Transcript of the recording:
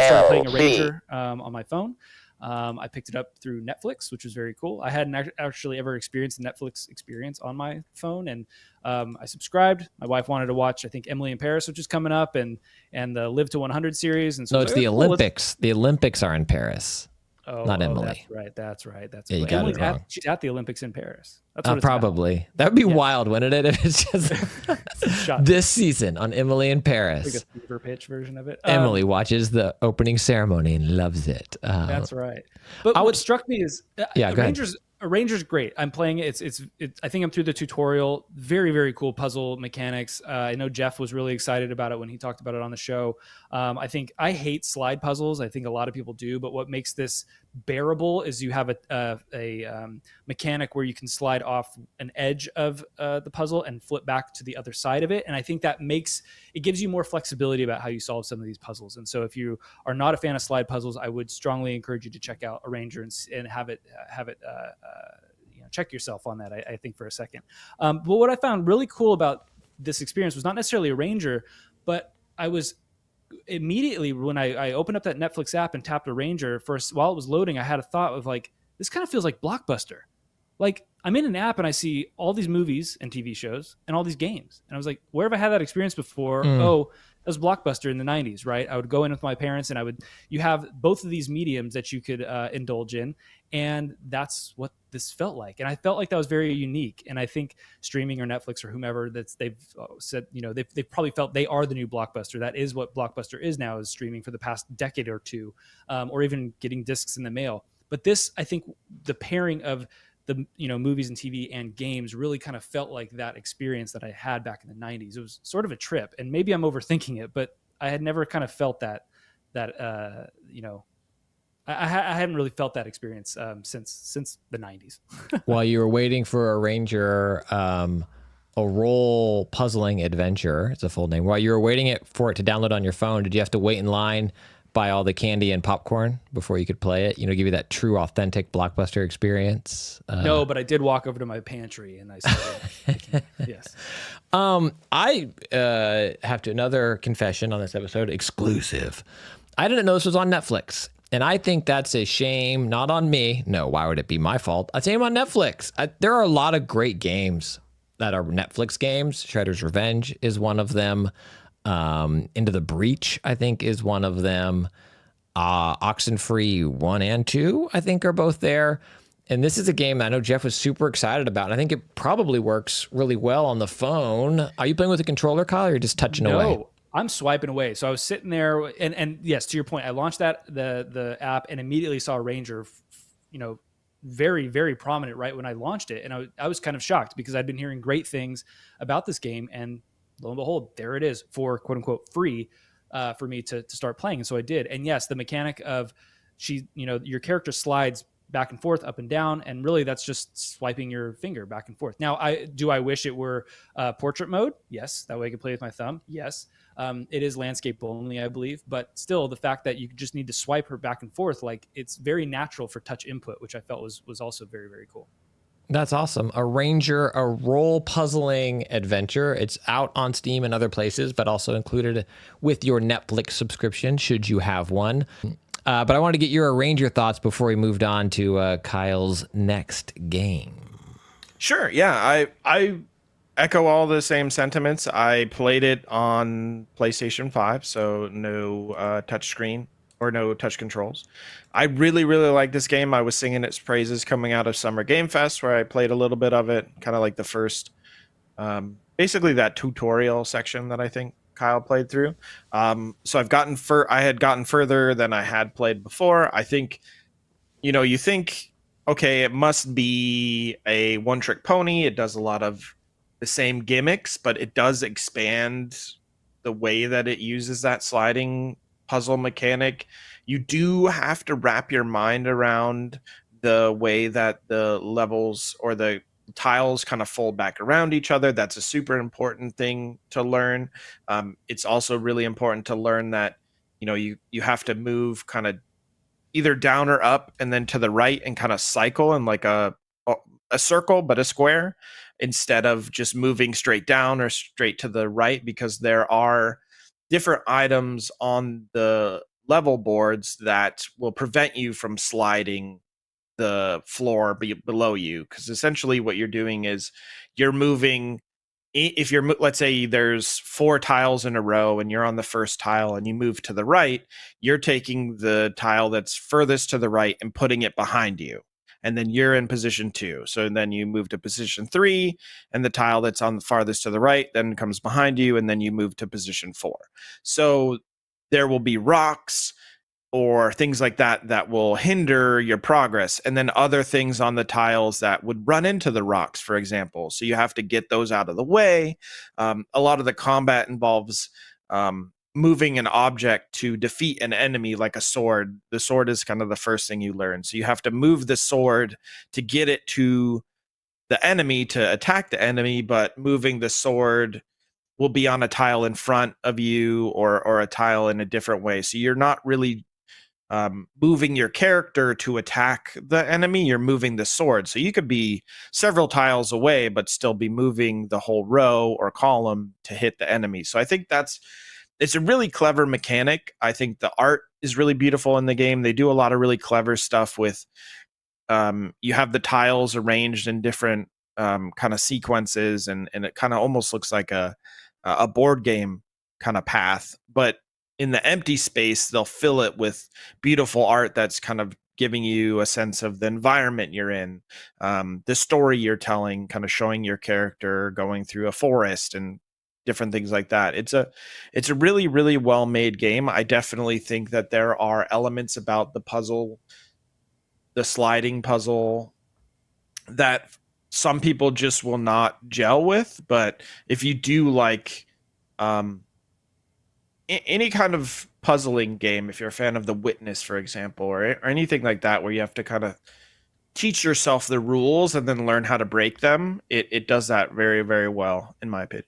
I've started playing Arranger on my phone. I picked it up through Netflix, which was very cool. I hadn't actually ever experienced the Netflix experience on my phone, and I subscribed. My wife wanted to watch, I think, Emily in Paris, which is coming up, and the Live to 100 series. And so no, it's the Olympics. The Olympics are in Paris. Not Emily. That's right. Yeah, you got it wrong. She's at the Olympics in Paris. That's what it's probably about. That would be wild, wouldn't it? If it's just this season on Emily in Paris, like a fever pitch version of it. Emily watches the opening ceremony and loves it. That's right. But what struck me is, Arranger's great. I'm playing it. It's I think I'm through the tutorial. Very, very cool puzzle mechanics. I know Jeff was really excited about it when he talked about it on the show. I think I hate slide puzzles. I think a lot of people do, but what makes this bearable is you have a mechanic where you can slide off an edge of the puzzle and flip back to the other side of it. And I think that gives you more flexibility about how you solve some of these puzzles. And so if you are not a fan of slide puzzles, I would strongly encourage you to check out Arranger and have it check yourself on that, I think, for a second. But what I found really cool about this experience was not necessarily Arranger, but I was immediately, when I opened up that Netflix app and tapped Arranger, first, while it was loading, I had a thought of like, this kind of feels like Blockbuster. Like, I'm in an app and I see all these movies and TV shows and all these games. And I was like, where have I had that experience before? Oh, that was Blockbuster in the 90s, right? I would go in with my parents and you have both of these mediums that you could indulge in. And that's what this felt like. And I felt like that was very unique. And I think streaming or Netflix or whomever they've said, they've probably felt they are the new Blockbuster. That is what Blockbuster is now, is streaming for the past decade or two, or even getting discs in the mail. But this, I think the pairing of the movies and TV and games really kind of felt like that experience that I had back in the 90s. It was sort of a trip, and maybe I'm overthinking it, but I had never kind of felt that I hadn't really felt that experience since the 90s. While you were waiting for Arranger, a role puzzling adventure, it's a full name. While you were waiting for it to download on your phone, did you have to wait in line, buy all the candy and popcorn before you could play it? Give you that true, authentic Blockbuster experience? No, but I did walk over to my pantry and I started. Yes. I have another confession on this episode, exclusive. I didn't know this was on Netflix. And I think that's a shame, not on me. No, why would it be my fault? A shame on Netflix. There are a lot of great games that are Netflix games. Shredder's Revenge is one of them. Into the Breach, I think, is one of them. Oxenfree 1 and 2, I think, are both there. And this is a game that I know Jeff was super excited about. And I think it probably works really well on the phone. Are you playing with a controller, Kyle, or you're just touching away? No, I'm swiping away. So I was sitting there, and yes, to your point, I launched the app and immediately saw Ranger, very, very prominent right when I launched it. And I was kind of shocked because I'd been hearing great things about this game, and lo and behold, there it is for quote unquote free for me to start playing. And so I did. And yes, the mechanic of your character slides back and forth, up and down, and really that's just swiping your finger back and forth. Now, I wish it were portrait mode? Yes. That way I could play with my thumb. Yes. It is landscape only, I believe, but still the fact that you just need to swipe her back and forth, like, it's very natural for touch input, which I felt was also very, very cool. That's awesome. Arranger, a role puzzling adventure. It's out on Steam and other places, but also included with your Netflix subscription, should you have one. But I wanted to get your Arranger thoughts before we moved on to Kyle's next game. Sure. Yeah, I echo all the same sentiments. I played it on PlayStation 5, so no touchscreen or no touch controls. I really, really like this game. I was singing its praises coming out of Summer Game Fest, where I played a little bit of it, kind of like the first, basically that tutorial section that I think Kyle played through. So I had gotten further than I had played before. I think, you think, okay, it must be a one-trick pony. It does a lot of the same gimmicks, but it does expand the way that it uses that sliding puzzle mechanic. You do have to wrap your mind around the way that the levels or the tiles kind of fold back around each other. That's a super important thing to learn. It's also really important to learn that, you have to move kind of either down or up and then to the right and kind of cycle in like a circle, but a square, instead of just moving straight down or straight to the right, because there are different items on the level boards that will prevent you from sliding the floor below you, because essentially what you're doing is you're moving. If you're, let's say there's 4 tiles in a row and you're on the first tile and you move to the right, you're taking the tile that's furthest to the right and putting it behind you, and then you're in position 2. So then you move to position 3, and the tile that's on the farthest to the right then comes behind you, and then you move to position 4. So there will be rocks or things like that that will hinder your progress, and then other things on the tiles that would run into the rocks, for example. So you have to get those out of the way. A lot of the combat involves moving an object to defeat an enemy, like a sword. The sword is kind of the first thing you learn, so you have to move the sword to get it to the enemy to attack the enemy, but moving the sword will be on a tile in front of you, or a tile in a different way. So you're not really moving your character to attack the enemy, you're moving the sword. So you could be several tiles away, but still be moving the whole row or column to hit the enemy. So I think it's a really clever mechanic. I think the art is really beautiful in the game. They do a lot of really clever stuff with, you have the tiles arranged in different kind of sequences, and it kind of almost looks like a board game kind of path, but in the empty space, they'll fill it with beautiful art that's kind of giving you a sense of the environment you're in, the story you're telling, kind of showing your character going through a forest and different things like that. It's a really, really well made game. I definitely think that there are elements about the puzzle, the sliding puzzle, that some people just will not gel with. But if you do like any kind of puzzling game, if you're a fan of The Witness, for example, or anything like that, where you have to kind of teach yourself the rules and then learn how to break them, it does that very, very well, in my opinion.